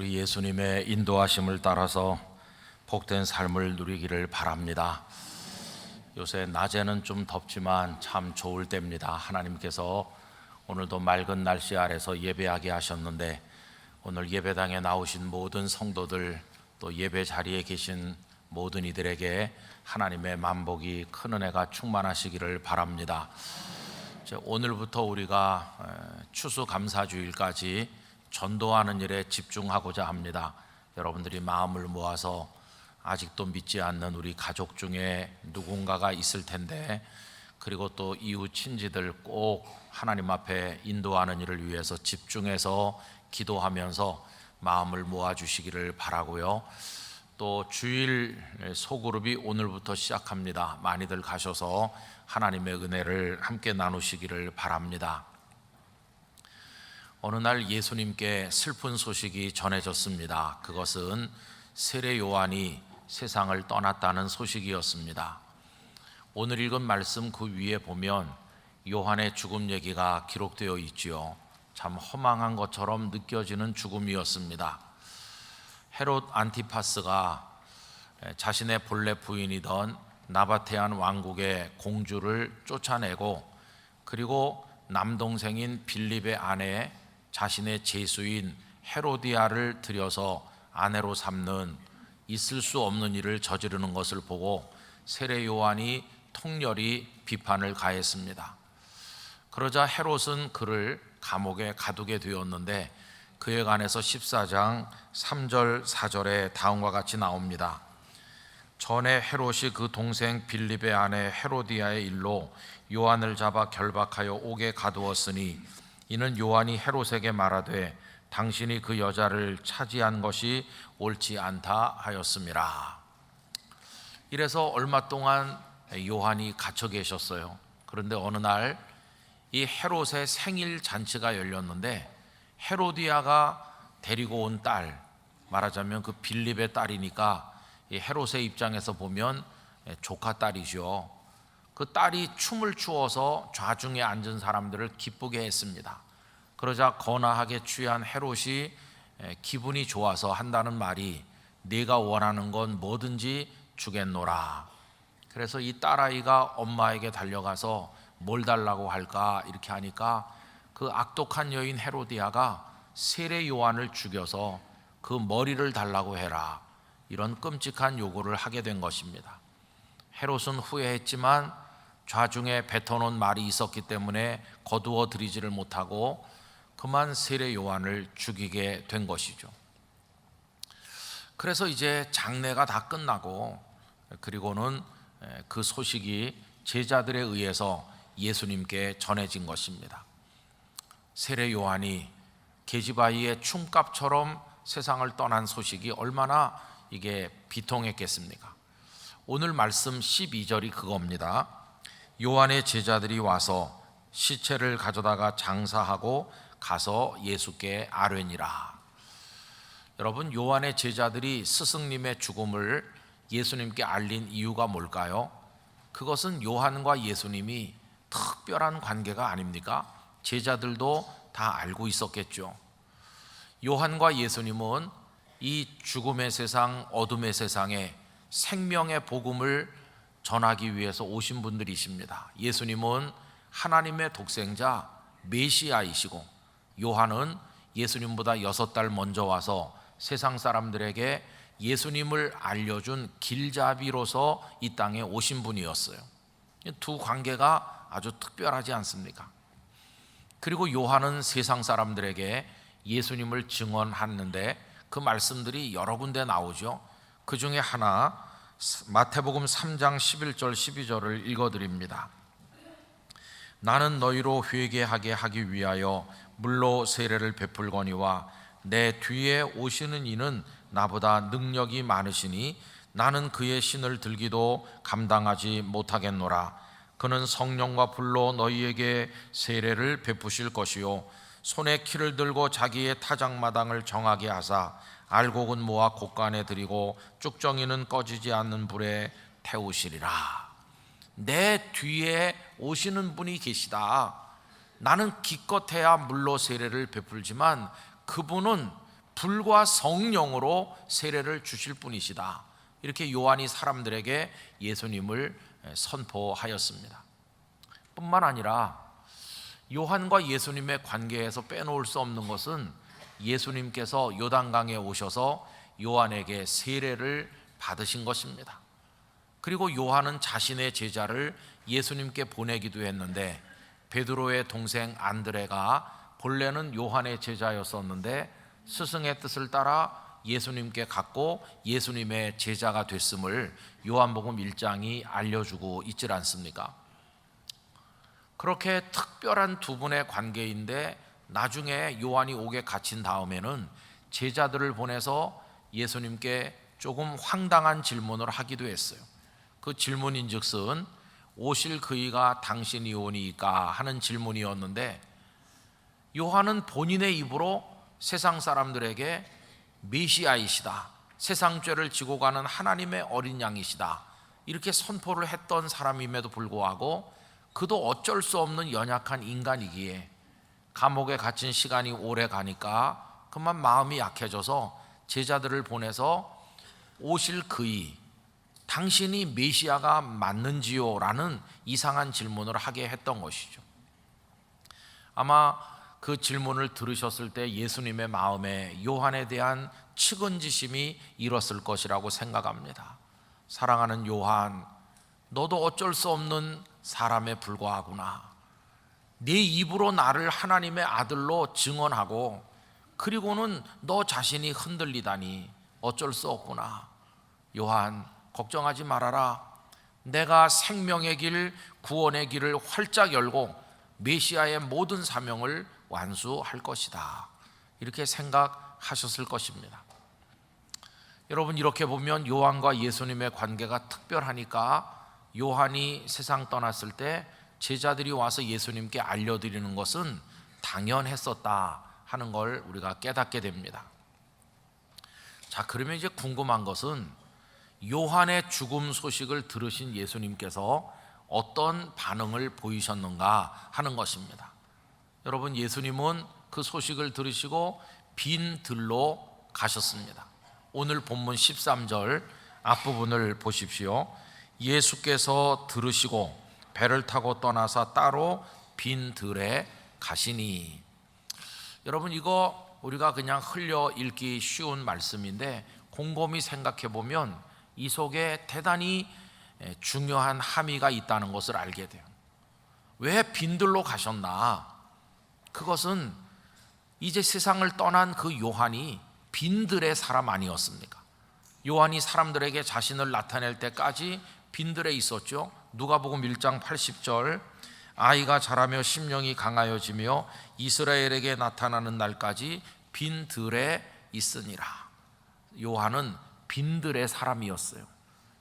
우리 예수님의 인도하심을 따라서 복된 삶을 누리기를 바랍니다. 요새 낮에는 좀 덥지만 참 좋을 때입니다. 하나님께서 오늘도 맑은 날씨 아래서 예배하게 하셨는데, 오늘 예배당에 나오신 모든 성도들, 또 예배 자리에 계신 모든 이들에게 하나님의 만복이 큰 은혜가 충만하시기를 바랍니다. 오늘부터 우리가 추수감사주일까지 전도하는 일에 집중하고자 합니다. 여러분들이 마음을 모아서 아직도 믿지 않는 우리 가족 중에 누군가가 있을 텐데, 그리고 또 이웃 친지들 꼭 하나님 앞에 인도하는 일을 위해서 집중해서 기도하면서 마음을 모아주시기를 바라고요. 또 주일 소그룹이 오늘부터 시작합니다. 많이들 가셔서 하나님의 은혜를 함께 나누시기를 바랍니다. 어느 날 예수님께 슬픈 소식이 전해졌습니다. 그것은 세례 요한이 세상을 떠났다는 소식이었습니다. 오늘 읽은 말씀 그 위에 보면 요한의 죽음 얘기가 기록되어 있지요. 참 허망한 것처럼 느껴지는 죽음이었습니다. 헤롯 안티파스가 자신의 본래 부인이던 나바테안 왕국의 공주를 쫓아내고, 그리고 남동생인 빌립의 아내 자신의 제수인 헤로디아를 들여서 아내로 삼는 있을 수 없는 일을 저지르는 것을 보고 세례 요한이 통렬히 비판을 가했습니다. 그러자 헤롯은 그를 감옥에 가두게 되었는데, 그에 관해서 14장 3절 4절에 다음과 같이 나옵니다. 전에 헤롯이 그 동생 빌립의 아내 헤로디아의 일로 요한을 잡아 결박하여 옥에 가두었으니, 이는 요한이 헤롯에게 말하되 당신이 그 여자를 차지한 것이 옳지 않다 하였음이라. 이래서 얼마 동안 요한이 갇혀 계셨어요. 그런데 어느 날 이 헤롯의 생일 잔치가 열렸는데, 헤로디아가 데리고 온 딸, 말하자면 그 빌립의 딸이니까 이 헤롯의 입장에서 보면 조카 딸이죠. 그 딸이 춤을 추어서 좌중에 앉은 사람들을 기쁘게 했습니다. 그러자 거나하게 취한 헤롯이 기분이 좋아서 한다는 말이 네가 원하는 건 뭐든지 주겠노라. 그래서 이 딸아이가 엄마에게 달려가서 뭘 달라고 할까 이렇게 하니까, 그 악독한 여인 헤로디아가 세례 요한을 죽여서 그 머리를 달라고 해라, 이런 끔찍한 요구를 하게 된 것입니다. 헤롯은 후회했지만 좌중에 뱉어놓은 말이 있었기 때문에 거두어 들이지를 못하고 그만 세례 요한을 죽이게 된 것이죠. 그래서 이제 장례가 다 끝나고, 그리고는 그 소식이 제자들에 의해서 예수님께 전해진 것입니다. 세례 요한이 계집아이의 춤값처럼 세상을 떠난 소식이 얼마나 이게 비통했겠습니까? 오늘 말씀 12절이 그겁니다. 요한의 제자들이 와서 시체를 가져다가 장사하고 가서 예수께 아뢰니라. 여러분, 요한의 제자들이 스승님의 죽음을 예수님께 알린 이유가 뭘까요? 그것은 요한과 예수님이 특별한 관계가 아닙니까? 제자들도 다 알고 있었겠죠. 요한과 예수님은 이 죽음의 세상, 어둠의 세상에 생명의 복음을 전하기 위해서 오신 분들이십니다. 예수님은 하나님의 독생자 메시아이시고, 요한은 예수님보다 6달 먼저 와서 세상 사람들에게 예수님을 알려준 길잡이로서 이 땅에 오신 분이었어요. 두 관계가 아주 특별하지 않습니까? 그리고 요한은 세상 사람들에게 예수님을 증언하는데 그 말씀들이 여러 군데 나오죠. 그 중에 하나, 마태복음 3장 11절 12절을 읽어드립니다. 나는 너희로 회개하게 하기 위하여 물로 세례를 베풀거니와 내 뒤에 오시는 이는 나보다 능력이 많으시니 나는 그의 신을 들기도 감당하지 못하겠노라. 그는 성령과 불로 너희에게 세례를 베푸실 것이요 손에 키를 들고 자기의 타작마당을 정하게 하사 알곡은 모아 곳간에 들이고 쭉정이는 꺼지지 않는 불에 태우시리라. 내 뒤에 오시는 분이 계시다. 나는 기껏해야 물로 세례를 베풀지만 그분은 불과 성령으로 세례를 주실 분이시다. 이렇게 요한이 사람들에게 예수님을 선포하였습니다. 뿐만 아니라 요한과 예수님의 관계에서 빼놓을 수 없는 것은 예수님께서 요단강에 오셔서 요한에게 세례를 받으신 것입니다. 그리고 요한은 자신의 제자를 예수님께 보내기도 했는데, 베드로의 동생 안드레가 본래는 요한의 제자였었는데 스승의 뜻을 따라 예수님께 갔고 예수님의 제자가 됐음을 요한복음 1장이 알려주고 있질 않습니까? 그렇게 특별한 두 분의 관계인데, 나중에 요한이 옥에 갇힌 다음에는 제자들을 보내서 예수님께 조금 황당한 질문을 하기도 했어요. 그 질문인즉슨 오실 그이가 당신이 오니까 하는 질문이었는데, 요한은 본인의 입으로 세상 사람들에게 메시아이시다, 세상 죄를 지고 가는 하나님의 어린 양이시다, 이렇게 선포를 했던 사람임에도 불구하고 그도 어쩔 수 없는 연약한 인간이기에 감옥에 갇힌 시간이 오래 가니까 그만 마음이 약해져서 제자들을 보내서 오실 그이, 당신이 메시아가 맞는지요? 라는 이상한 질문을 하게 했던 것이죠. 아마 그 질문을 들으셨을 때 예수님의 마음에 요한에 대한 측은지심이 일었을 것이라고 생각합니다. 사랑하는 요한, 너도 어쩔 수 없는 사람에 불과하구나. 네 입으로 나를 하나님의 아들로 증언하고 그리고는 너 자신이 흔들리다니 어쩔 수 없구나. 요한, 걱정하지 말아라. 내가 생명의 길, 구원의 길을 활짝 열고 메시아의 모든 사명을 완수할 것이다. 이렇게 생각하셨을 것입니다. 여러분, 이렇게 보면 요한과 예수님의 관계가 특별하니까 요한이 세상 떠났을 때 제자들이 와서 예수님께 알려드리는 것은 당연했었다 하는 걸 우리가 깨닫게 됩니다. 자, 그러면 이제 궁금한 것은 요한의 죽음 소식을 들으신 예수님께서 어떤 반응을 보이셨는가 하는 것입니다. 여러분, 예수님은 그 소식을 들으시고 빈 들로 가셨습니다. 오늘 본문 13절 앞부분을 보십시오. 예수께서 들으시고 배를 타고 떠나서 따로 빈 들에 가시니. 여러분, 이거 우리가 그냥 흘려 읽기 쉬운 말씀인데 곰곰이 생각해 보면 이 속에 대단히 중요한 함의가 있다는 것을 알게 돼요. 왜 빈들로 가셨나? 그것은 이제 세상을 떠난 그 요한이 빈들의 사람 아니었습니까? 요한이 사람들에게 자신을 나타낼 때까지 빈들에 있었죠. 누가복음 1장 80절, 아이가 자라며 심령이 강하여지며 이스라엘에게 나타나는 날까지 빈들에 있으니라. 요한은 빈들의 사람이었어요.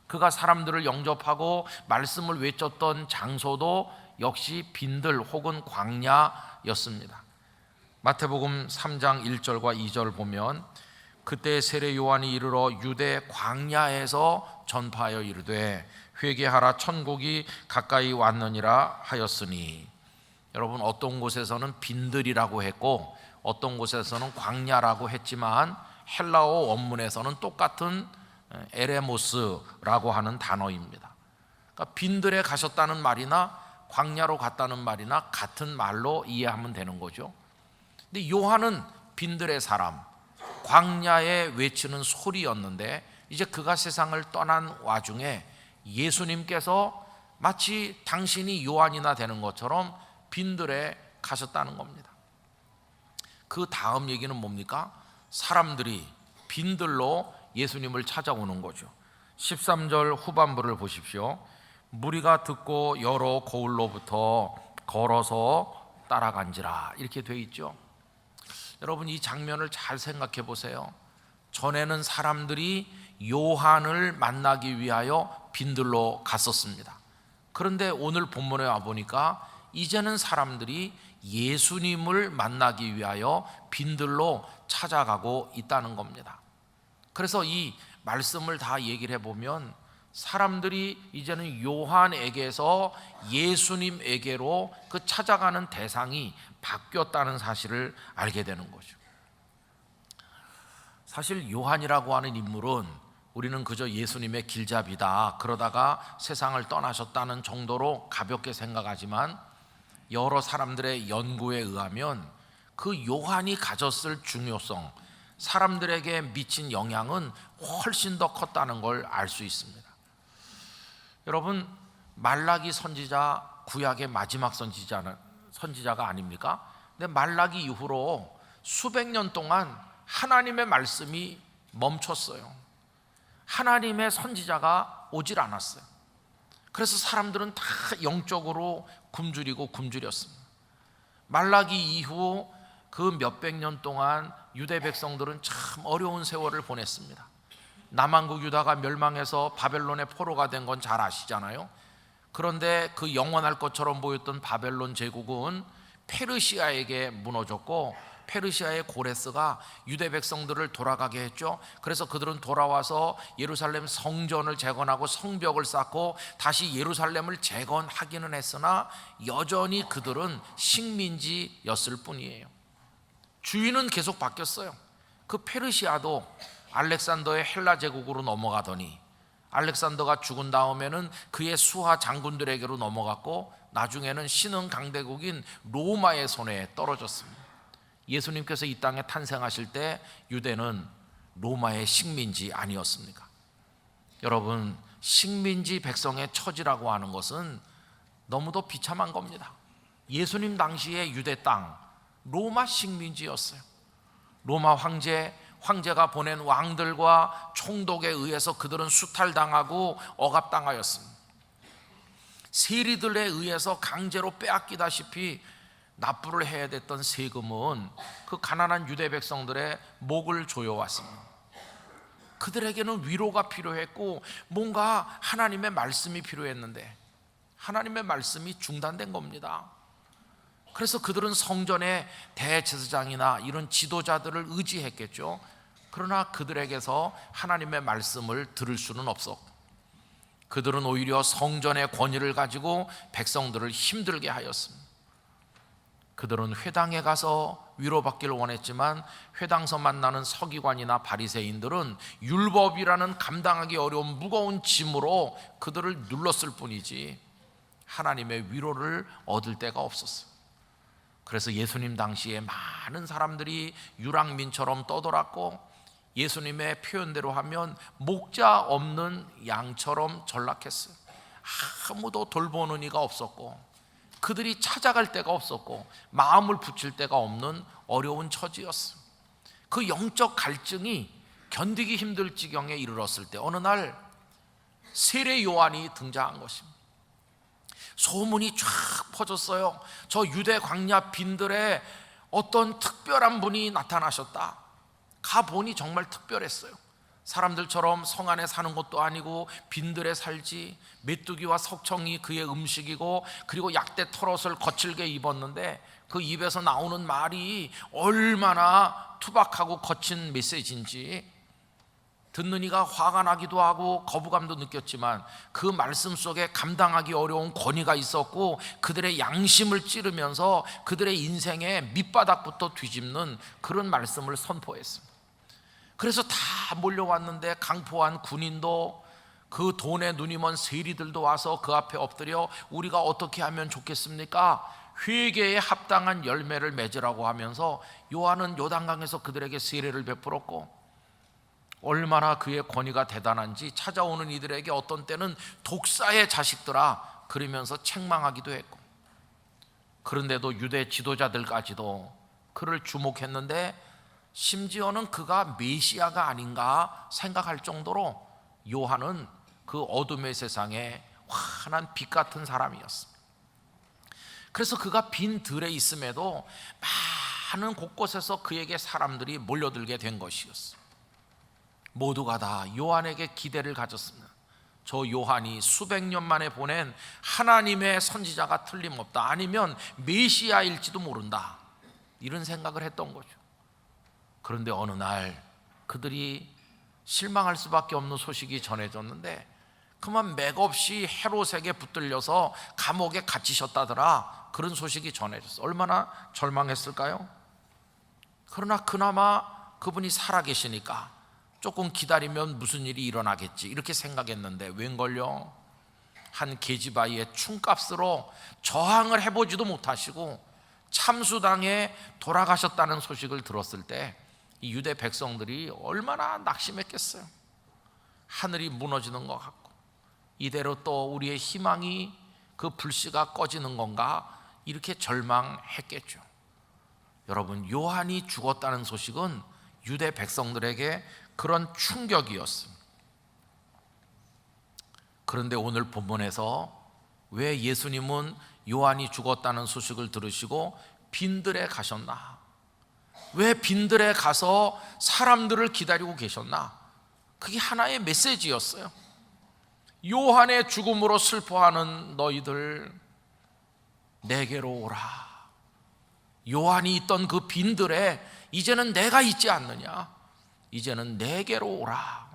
그가 사람들을 영접하고 말씀을 외쳤던 장소도 역시 빈들 혹은 광야였습니다. 마태복음 3장 1절과 2절 보면, 그때 세례 요한이 이르러 유대 광야에서 전파하여 이르되 회개하라, 천국이 가까이 왔느니라 하였으니. 여러분, 어떤 곳에서는 빈들이라고 했고 어떤 곳에서는 광야라고 했지만 헬라어 원문에서는 똑같은 에레모스라고 하는 단어입니다. 그러니까 빈들에 가셨다는 말이나 광야로 갔다는 말이나 같은 말로 이해하면 되는 거죠. 근데 요한은 빈들의 사람, 광야에 외치는 소리였는데 이제 그가 세상을 떠난 와중에 예수님께서 마치 당신이 요한이나 되는 것처럼 빈들에 가셨다는 겁니다. 그 다음 얘기는 뭡니까? 사람들이 빈들로 예수님을 찾아오는 거죠. 13절 후반부를 보십시오. 무리가 듣고 여러 고을로부터 걸어서 따라간지라, 이렇게 돼 있죠. 여러분, 이 장면을 잘 생각해 보세요. 전에는 사람들이 요한을 만나기 위하여 빈들로 갔었습니다. 그런데 오늘 본문에 와보니까 이제는 사람들이 예수님을 만나기 위하여 빈들로 찾아가고 있다는 겁니다. 그래서 이 말씀을 다 얘기를 해보면 사람들이 이제는 요한에게서 예수님에게로 그 찾아가는 대상이 바뀌었다는 사실을 알게 되는 거죠. 사실 요한이라고 하는 인물은 우리는 그저 예수님의 길잡이다, 그러다가 세상을 떠나셨다는 정도로 가볍게 생각하지만 여러 사람들의 연구에 의하면 그 요한이 가졌을 중요성, 사람들에게 미친 영향은 훨씬 더 컸다는 걸 알 수 있습니다. 여러분, 말라기 선지자 구약의 마지막 선지자가 아닙니까? 근데 말라기 이후로 수백 년 동안 하나님의 말씀이 멈췄어요. 하나님의 선지자가 오질 않았어요. 그래서 사람들은 다 영적으로 굶주렸습니다. 말라기 이후 그 몇백 년 동안 유대 백성들은 참 어려운 세월을 보냈습니다. 남한국 유다가 멸망해서 바벨론의 포로가 된 건 잘 아시잖아요. 그런데 그 영원할 것처럼 보였던 바벨론 제국은 페르시아에게 무너졌고, 페르시아의 고레스가 유대 백성들을 돌아가게 했죠. 그래서 그들은 돌아와서 예루살렘 성전을 재건하고 성벽을 쌓고 다시 예루살렘을 재건하기는 했으나 여전히 그들은 식민지였을 뿐이에요. 주인은 계속 바뀌었어요. 그 페르시아도 알렉산더의 헬라 제국으로 넘어가더니 알렉산더가 죽은 다음에는 그의 수하 장군들에게로 넘어갔고 나중에는 신흥 강대국인 로마의 손에 떨어졌습니다. 예수님께서 이 땅에 탄생하실 때 유대는 로마의 식민지 아니었습니까? 여러분, 식민지 백성의 처지라고 하는 것은 너무도 비참한 겁니다. 예수님 당시의 유대 땅, 로마 식민지였어요. 로마 황제가 보낸 왕들과 총독에 의해서 그들은 수탈당하고 억압당하였습니다. 세리들에 의해서 강제로 빼앗기다시피 납부를 해야 됐던 세금은 그 가난한 유대 백성들의 목을 조여왔습니다. 그들에게는 위로가 필요했고 뭔가 하나님의 말씀이 필요했는데 하나님의 말씀이 중단된 겁니다. 그래서 그들은 성전의 대제사장이나 이런 지도자들을 의지했겠죠. 그러나 그들에게서 하나님의 말씀을 들을 수는 없었고, 그들은 오히려 성전의 권위를 가지고 백성들을 힘들게 하였습니다. 그들은 회당에 가서 위로받기를 원했지만 회당서 만나는 서기관이나 바리새인들은 율법이라는 감당하기 어려운 무거운 짐으로 그들을 눌렀을 뿐이지 하나님의 위로를 얻을 데가 없었어요. 그래서 예수님 당시에 많은 사람들이 유랑민처럼 떠돌았고 예수님의 표현대로 하면 목자 없는 양처럼 전락했어요. 아무도 돌보는 이가 없었고 그들이 찾아갈 데가 없었고 마음을 붙일 데가 없는 어려운 처지였어요. 그 영적 갈증이 견디기 힘들 지경에 이르렀을 때 어느 날 세례 요한이 등장한 것입니다. 소문이 쫙 퍼졌어요. 저 유대 광야 빈들에 어떤 특별한 분이 나타나셨다. 가보니 정말 특별했어요. 사람들처럼 성 안에 사는 것도 아니고 빈들에 살지, 메뚜기와 석청이 그의 음식이고 그리고 약대 털옷을 거칠게 입었는데 그 입에서 나오는 말이 얼마나 투박하고 거친 메시지인지 듣는 이가 화가 나기도 하고 거부감도 느꼈지만 그 말씀 속에 감당하기 어려운 권위가 있었고 그들의 양심을 찌르면서 그들의 인생의 밑바닥부터 뒤집는 그런 말씀을 선포했습니다. 그래서 다 몰려왔는데 강포한 군인도 그 돈에 눈이 먼 세리들도 와서 그 앞에 엎드려 우리가 어떻게 하면 좋겠습니까? 회개에 합당한 열매를 맺으라고 하면서 요한은 요단강에서 그들에게 세례를 베풀었고 얼마나 그의 권위가 대단한지 찾아오는 이들에게 어떤 때는 독사의 자식들아 그러면서 책망하기도 했고, 그런데도 유대 지도자들까지도 그를 주목했는데 심지어는 그가 메시아가 아닌가 생각할 정도로 요한은 그 어둠의 세상에 환한 빛 같은 사람이었습니다. 그래서 그가 빈 들에 있음에도 많은 곳곳에서 그에게 사람들이 몰려들게 된 것이었습니다. 모두가 다 요한에게 기대를 가졌습니다. 저 요한이 수백 년 만에 보낸 하나님의 선지자가 틀림없다, 아니면 메시아일지도 모른다, 이런 생각을 했던 거죠. 그런데 어느 날 그들이 실망할 수밖에 없는 소식이 전해졌는데 그만 맥없이 헤롯에게 붙들려서 감옥에 갇히셨다더라, 그런 소식이 전해졌어요. 얼마나 절망했을까요? 그러나 그나마 그분이 살아계시니까 조금 기다리면 무슨 일이 일어나겠지 이렇게 생각했는데 웬걸요? 한 계집아이의 춤값으로 저항을 해보지도 못하시고 참수당에 돌아가셨다는 소식을 들었을 때 이 유대 백성들이 얼마나 낙심했겠어요. 하늘이 무너지는 것 같고 이대로 또 우리의 희망이 그 불씨가 꺼지는 건가 이렇게 절망했겠죠. 여러분, 요한이 죽었다는 소식은 유대 백성들에게 그런 충격이었습니다. 그런데 오늘 본문에서 왜 예수님은 요한이 죽었다는 소식을 들으시고 빈들에 가셨나? 왜 빈들에 가서 사람들을 기다리고 계셨나? 그게 하나의 메시지였어요. 요한의 죽음으로 슬퍼하는 너희들 내게로 오라. 요한이 있던 그 빈들에 이제는 내가 있지 않느냐? 이제는 내게로 오라.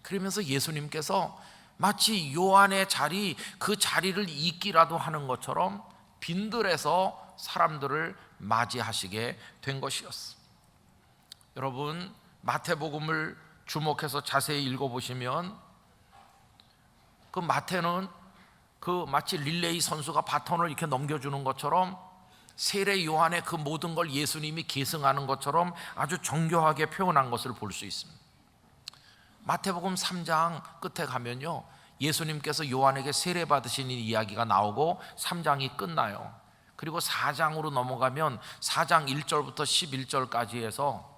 그러면서 예수님께서 마치 요한의 자리, 그 자리를 잊기라도 하는 것처럼 빈들에서 사람들을 맞이하시게 된 것이었습니다. 여러분, 마태복음을 주목해서 자세히 읽어보시면 그 마태는 그 마치 릴레이 선수가 바톤을 이렇게 넘겨주는 것처럼 세례 요한의 그 모든 걸 예수님이 계승하는 것처럼 아주 정교하게 표현한 것을 볼 수 있습니다. 마태복음 3장 끝에 가면요, 예수님께서 요한에게 세례 받으시는 이야기가 나오고 3장이 끝나요. 그리고 4장으로 넘어가면 4장 1절부터 11절까지 해서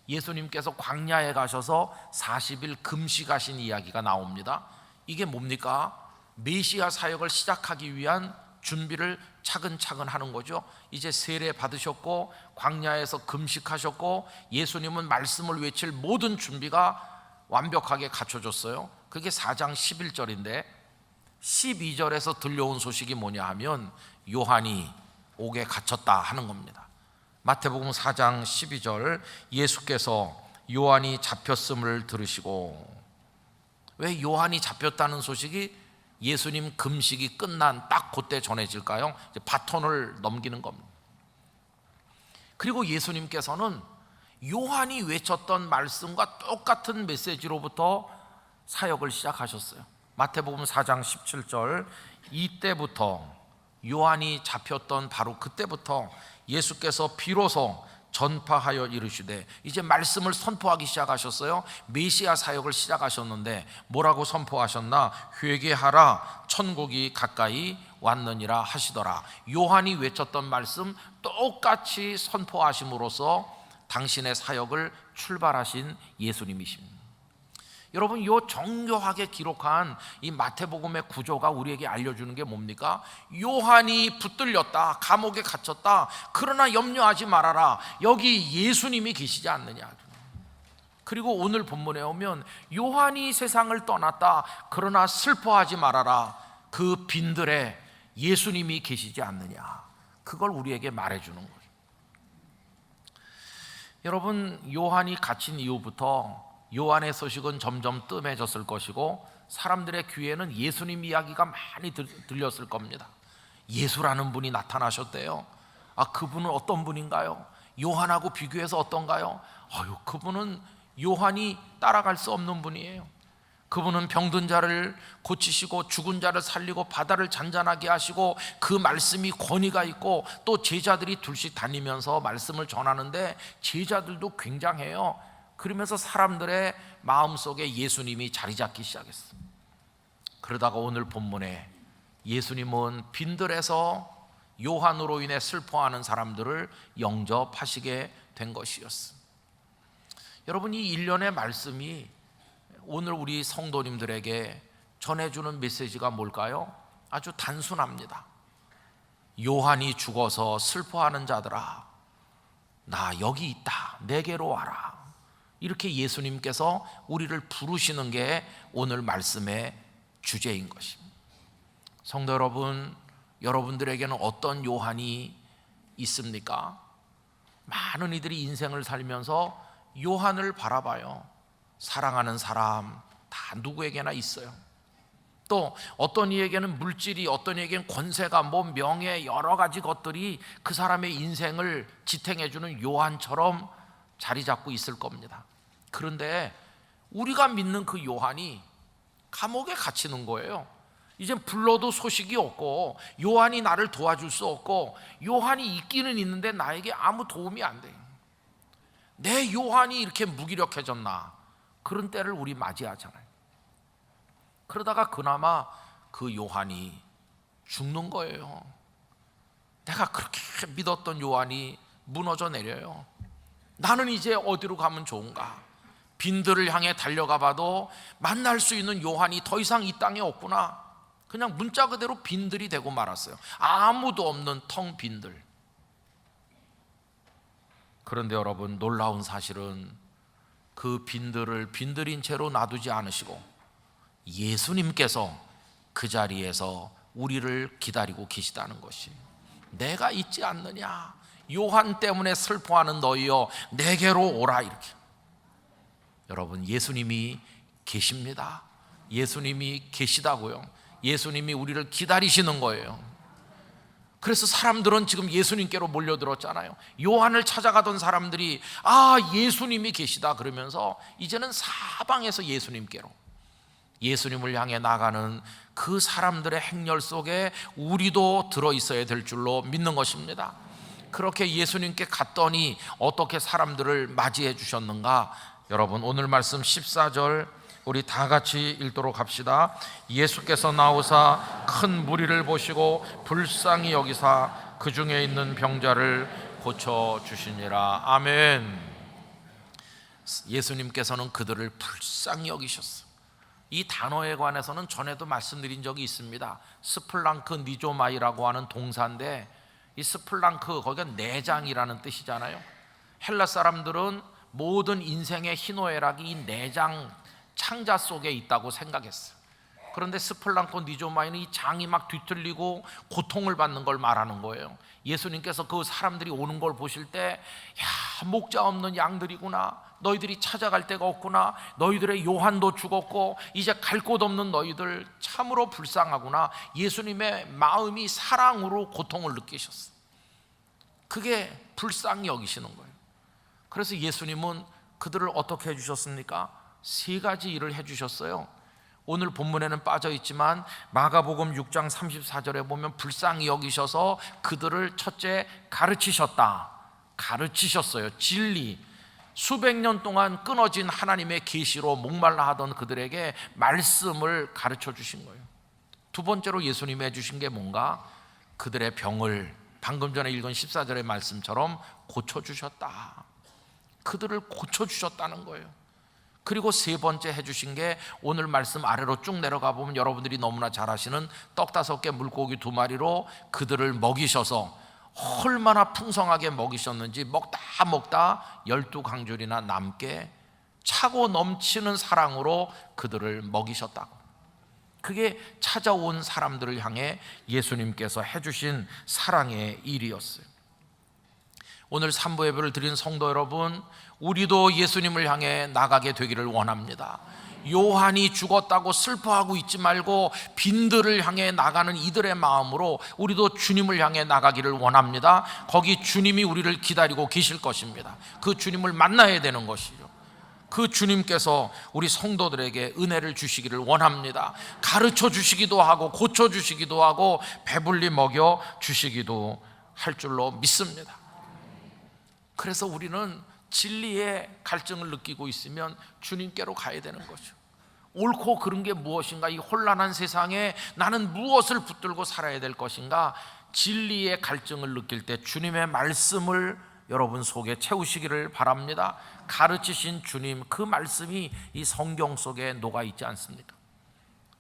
예수님께서 광야에 가셔서 40일 금식하신 이야기가 나옵니다. 이게 뭡니까? 메시아 사역을 시작하기 위한 준비를 차근차근 하는 거죠. 이제 세례 받으셨고 광야에서 금식하셨고 예수님은 말씀을 외칠 모든 준비가 완벽하게 갖춰졌어요. 그게 4장 11절인데 12절에서 들려온 소식이 뭐냐 하면 요한이 옥에 갇혔다 하는 겁니다. 마태복음 4장 12절, 예수께서 요한이 잡혔음을 들으시고, 왜 요한이 잡혔다는 소식이 예수님 금식이 끝난 딱 그때 전해질까요? 이제 바톤을 넘기는 겁니다. 그리고 예수님께서는 요한이 외쳤던 말씀과 똑같은 메시지로부터 사역을 시작하셨어요. 마태복음 4장 17절, 이때부터 요한이 잡혔던 바로 그때부터 예수께서 비로소 전파하여 이르시되, 이제 말씀을 선포하기 시작하셨어요. 메시아 사역을 시작하셨는데 뭐라고 선포하셨나? 회개하라, 천국이 가까이 왔느니라 하시더라. 요한이 외쳤던 말씀 똑같이 선포하심으로써 당신의 사역을 출발하신 예수님이십니다. 여러분, 이 정교하게 기록한 이 마태복음의 구조가 우리에게 알려주는 게 뭡니까? 요한이 붙들렸다, 감옥에 갇혔다. 그러나 염려하지 말아라, 여기 예수님이 계시지 않느냐. 그리고 오늘 본문에 오면 요한이 세상을 떠났다, 그러나 슬퍼하지 말아라, 그 빈들에 예수님이 계시지 않느냐. 그걸 우리에게 말해주는 거예요. 여러분, 요한이 갇힌 이후부터 요한의 소식은 점점 뜸해졌을 것이고 사람들의 귀에는 예수님 이야기가 많이 들렸을 겁니다. 예수라는 분이 나타나셨대요. 아, 그분은 어떤 분인가요? 요한하고 비교해서 어떤가요? 그분은 요한이 따라갈 수 없는 분이에요. 그분은 병든 자를 고치시고 죽은 자를 살리고 바다를 잔잔하게 하시고 그 말씀이 권위가 있고 또 제자들이 둘씩 다니면서 말씀을 전하는데 제자들도 굉장해요. 그러면서 사람들의 마음속에 예수님이 자리 잡기 시작했어요. 그러다가 오늘 본문에 예수님은 빈들에서 요한으로 인해 슬퍼하는 사람들을 영접하시게 된 것이었습니다. 여러분, 이 일련의 말씀이 오늘 우리 성도님들에게 전해주는 메시지가 뭘까요? 아주 단순합니다. 요한이 죽어서 슬퍼하는 자들아, 나 여기 있다, 내게로 와라. 이렇게 예수님께서 우리를 부르시는 게 오늘 말씀의 주제인 것입니다. 성도 여러분, 여러분들에게는 어떤 요한이 있습니까? 많은 이들이 인생을 살면서 요한을 바라봐요. 사랑하는 사람 다 누구에게나 있어요. 또 어떤 이에게는 물질이, 어떤 이에게는 권세가, 명예, 여러 가지 것들이 그 사람의 인생을 지탱해주는 요한처럼 자리 잡고 있을 겁니다. 그런데 우리가 믿는 그 요한이 감옥에 갇히는 거예요. 이젠 불러도 소식이 없고 요한이 나를 도와줄 수 없고 요한이 있기는 있는데 나에게 아무 도움이 안 돼요. 내 요한이 이렇게 무기력해졌나? 그런 때를 우리 맞이하잖아요. 그러다가 그나마 그 요한이 죽는 거예요. 내가 그렇게 믿었던 요한이 무너져 내려요. 나는 이제 어디로 가면 좋은가? 빈들을 향해 달려가 봐도 만날 수 있는 요한이 더 이상 이 땅에 없구나. 그냥 문자 그대로 빈들이 되고 말았어요. 아무도 없는 텅 빈들. 그런데 여러분, 놀라운 사실은 그 빈들을 빈들인 채로 놔두지 않으시고 예수님께서 그 자리에서 우리를 기다리고 계시다는 것이, 내가 있지 않느냐, 요한 때문에 슬퍼하는 너희여 내게로 오라. 이렇게. 여러분, 예수님이 계십니다. 예수님이 계시다고요. 예수님이 우리를 기다리시는 거예요. 그래서 사람들은 지금 예수님께로 몰려들었잖아요. 요한을 찾아가던 사람들이 예수님이 계시다 그러면서 이제는 사방에서 예수님께로, 예수님을 향해 나가는 그 사람들의 행렬 속에 우리도 들어있어야 될 줄로 믿는 것입니다. 그렇게 예수님께 갔더니 어떻게 사람들을 맞이해 주셨는가? 여러분, 오늘 말씀 14절 우리 다 같이 읽도록 합시다. 예수께서 나오사 큰 무리를 보시고 불쌍히 여기사 그 중에 있는 병자를 고쳐주시니라. 아멘. 예수님께서는 그들을 불쌍히 여기셨어요. 이 단어에 관해서는 전에도 말씀드린 적이 있습니다. 스플랑크 니조마이라고 하는 동사인데, 이 스플랑크, 거기가 내장이라는 뜻이잖아요. 헬라 사람들은 모든 인생의 희노애락이 이 내장 창자 속에 있다고 생각했어요. 그런데 스플랑크 니조마이는 이 장이 막 뒤틀리고 고통을 받는 걸 말하는 거예요. 예수님께서 그 사람들이 오는 걸 보실 때, 야, 목자 없는 양들이구나, 너희들이 찾아갈 데가 없구나, 너희들의 요한도 죽었고 이제 갈 곳 없는 너희들 참으로 불쌍하구나. 예수님의 마음이 사랑으로 고통을 느끼셨어요. 그게 불쌍히 여기시는 거예요. 그래서 예수님은 그들을 어떻게 해주셨습니까? 세 가지 일을 해주셨어요. 오늘 본문에는 빠져 있지만 마가복음 6장 34절에 보면 불쌍히 여기셔서 그들을 첫째 가르치셨어요. 진리, 수백 년 동안 끊어진 하나님의 계시로 목말라 하던 그들에게 말씀을 가르쳐 주신 거예요. 두 번째로 예수님이 해주신 게 뭔가? 그들의 병을 방금 전에 읽은 14절의 말씀처럼 고쳐주셨다. 그들을 고쳐주셨다는 거예요. 그리고 세 번째 해주신 게 오늘 말씀 아래로 쭉 내려가 보면 여러분들이 너무나 잘 아시는 떡 5개 물고기 2마리로 그들을 먹이셔서 얼마나 풍성하게 먹이셨는지 먹다 12강줄이나 남게 차고 넘치는 사랑으로 그들을 먹이셨다고. 그게 찾아온 사람들을 향해 예수님께서 해주신 사랑의 일이었어요. 오늘 3부 예배를 드린 성도 여러분, 우리도 예수님을 향해 나가게 되기를 원합니다. 요한이 죽었다고 슬퍼하고 있지 말고 빈들을 향해 나가는 이들의 마음으로 우리도 주님을 향해 나가기를 원합니다. 거기 주님이 우리를 기다리고 계실 것입니다. 그 주님을 만나야 되는 것이죠. 그 주님께서 우리 성도들에게 은혜를 주시기를 원합니다. 가르쳐 주시기도 하고 고쳐 주시기도 하고 배불리 먹여 주시기도 할 줄로 믿습니다. 그래서 우리는 진리의 갈증을 느끼고 있으면 주님께로 가야 되는 거죠. 옳고 그른 게 무엇인가? 이 혼란한 세상에 나는 무엇을 붙들고 살아야 될 것인가? 진리의 갈증을 느낄 때 주님의 말씀을 여러분 속에 채우시기를 바랍니다. 가르치신 주님, 그 말씀이 이 성경 속에 녹아 있지 않습니까?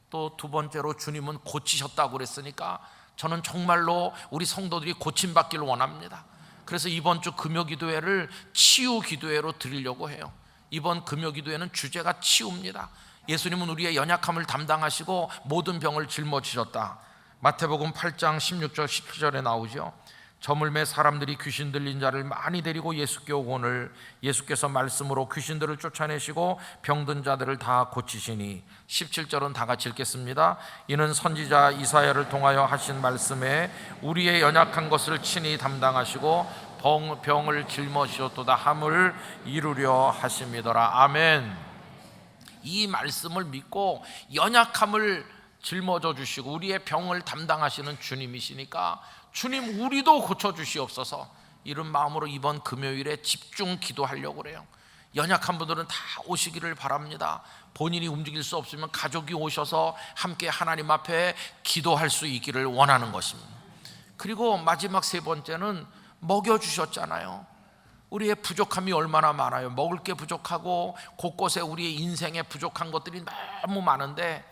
또 두 번째로 주님은 고치셨다고 그랬으니까 저는 정말로 우리 성도들이 고침받기를 원합니다. 그래서 이번 주 금요기도회를 치유기도회로 드리려고 해요. 이번 금요기도회는 주제가 치유입니다. 예수님은 우리의 연약함을 담당하시고 모든 병을 짊어지셨다. 마태복음 8장 16절 17절에 나오죠. 저물매 사람들이 귀신 들린 자를 많이 데리고 예수께 오거늘 예수께서 말씀으로 귀신들을 쫓아내시고 병든 자들을 다 고치시니. 17절은 다 같이 읽겠습니다. 이는 선지자 이사야를 통하여 하신 말씀에 우리의 연약한 것을 친히 담당하시고 병을 짊어지셨도다 함을 이루려 하심이더라. 아멘. 이 말씀을 믿고 연약함을 짊어져 주시고 우리의 병을 담당하시는 주님이시니까 주님 우리도 고쳐주시옵소서, 이런 마음으로 이번 금요일에 집중 기도하려고 그래요. 연약한 분들은 다 오시기를 바랍니다. 본인이 움직일 수 없으면 가족이 오셔서 함께 하나님 앞에 기도할 수 있기를 원하는 것입니다. 그리고 마지막 세 번째는 먹여주셨잖아요. 우리의 부족함이 얼마나 많아요. 먹을 게 부족하고 곳곳에 우리의 인생에 부족한 것들이 너무 많은데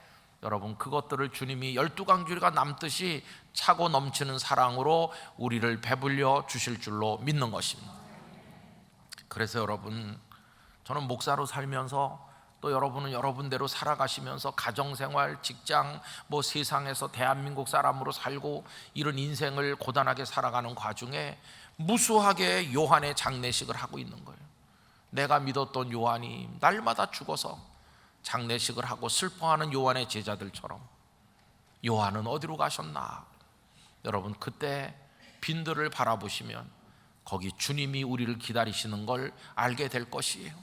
여러분, 그것들을 주님이 12강줄기가 남듯이 차고 넘치는 사랑으로 우리를 배불려 주실 줄로 믿는 것입니다. 그래서 여러분, 저는 목사로 살면서 또 여러분은 여러분대로 살아가시면서 가정생활, 직장, 세상에서 대한민국 사람으로 살고 이런 인생을 고단하게 살아가는 과정에 무수하게 요한의 장례식을 하고 있는 거예요. 내가 믿었던 요한이 날마다 죽어서 장례식을 하고 슬퍼하는 요한의 제자들처럼 요한은 어디로 가셨나? 여러분, 그때 빈들을 바라보시면 거기 주님이 우리를 기다리시는 걸 알게 될 것이에요.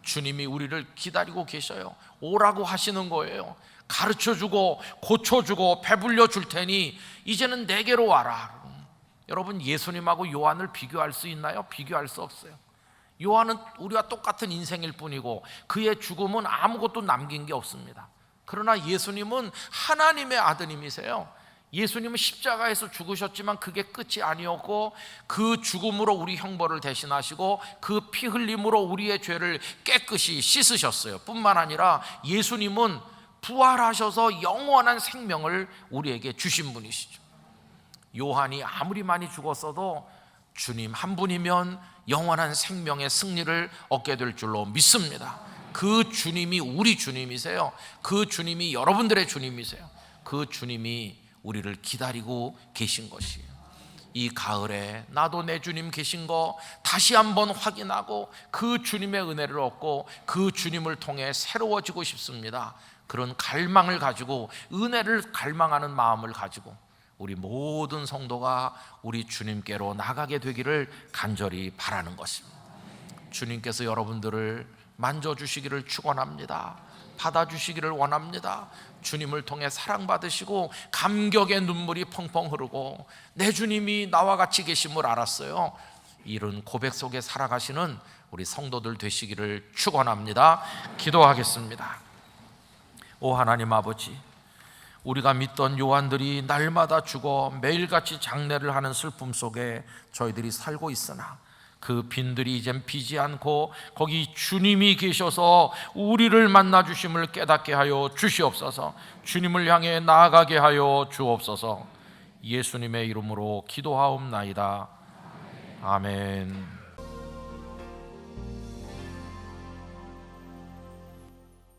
주님이 우리를 기다리고 계셔요. 오라고 하시는 거예요. 가르쳐주고 고쳐주고 배불려 줄 테니 이제는 내게로 와라. 여러분, 예수님하고 요한을 비교할 수 있나요? 비교할 수 없어요. 요한은 우리와 똑같은 인생일 뿐이고 그의 죽음은 아무것도 남긴 게 없습니다. 그러나 예수님은 하나님의 아드님이세요. 예수님은 십자가에서 죽으셨지만 그게 끝이 아니었고 그 죽음으로 우리 형벌을 대신하시고 그 피 흘림으로 우리의 죄를 깨끗이 씻으셨어요. 뿐만 아니라 예수님은 부활하셔서 영원한 생명을 우리에게 주신 분이시죠. 요한이 아무리 많이 죽었어도 주님 한 분이면 영원한 생명의 승리를 얻게 될 줄로 믿습니다. 그 주님이 우리 주님이세요. 그 주님이 여러분들의 주님이세요. 그 주님이 우리를 기다리고 계신 것이에요. 이 가을에 나도 내 주님 계신 거 다시 한번 확인하고 그 주님의 은혜를 얻고 그 주님을 통해 새로워지고 싶습니다. 그런 갈망을 가지고, 은혜를 갈망하는 마음을 가지고 우리 모든 성도가 우리 주님께로 나가게 되기를 간절히 바라는 것입니다. 주님께서 여러분들을 만져주시기를 축원합니다. 받아주시기를 원합니다. 주님을 통해 사랑받으시고 감격의 눈물이 펑펑 흐르고 내 주님이 나와 같이 계심을 알았어요. 이런 고백 속에 살아가시는 우리 성도들 되시기를 축원합니다. 기도하겠습니다. 오 하나님 아버지, 우리가 믿던 요한들이 날마다 죽어 매일같이 장례를 하는 슬픔 속에 저희들이 살고 있으나 그 빈들이 이젠 비지 않고 거기 주님이 계셔서 우리를 만나 주심을 깨닫게 하여 주시옵소서. 주님을 향해 나아가게 하여 주옵소서. 예수님의 이름으로 기도하옵나이다. 아멘.